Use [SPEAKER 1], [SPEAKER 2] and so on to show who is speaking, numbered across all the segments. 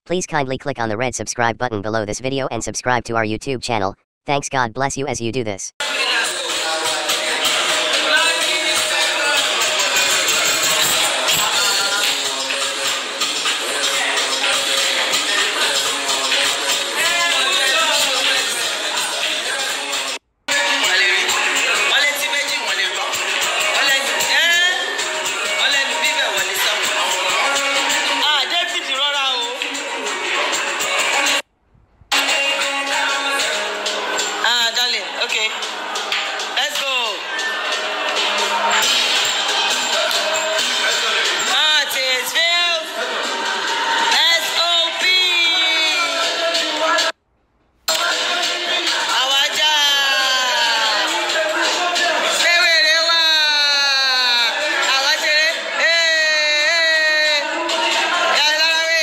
[SPEAKER 1] Please kindly click on the red subscribe button below this video and subscribe to our YouTube channel. Thanks, God bless you as you do this.
[SPEAKER 2] Okay, let's go. Martinsville, SOP. Awaja. Sewerewa. Awajere. Yalarawe.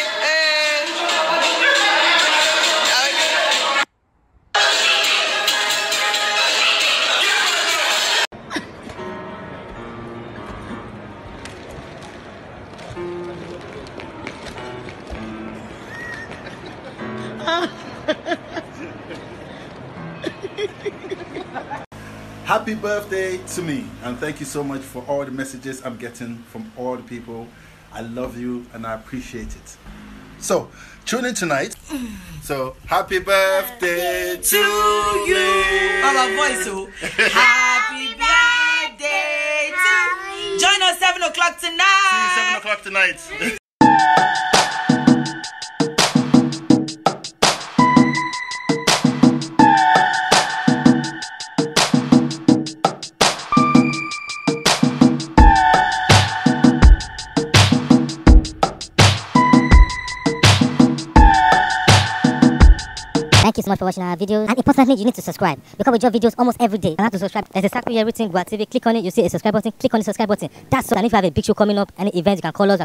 [SPEAKER 3] Happy birthday to me, and thank you so much for all the messages I'm getting from all the people. I love you and I appreciate it. So tune in tonight. So happy birthday to you.
[SPEAKER 2] Our voice, oh. Happy birthday to you. Join us 7 o'clock tonight.
[SPEAKER 3] See you 7 o'clock tonight.
[SPEAKER 4] Thank you so much for watching our videos, and importantly, you need to subscribe because we drop videos almost every day. You have to subscribe. There's exactly everything. Gua TV. Click on it. You see a subscribe button. Click on the subscribe button. That's so. And if you have a big show coming up, any event, you can call us.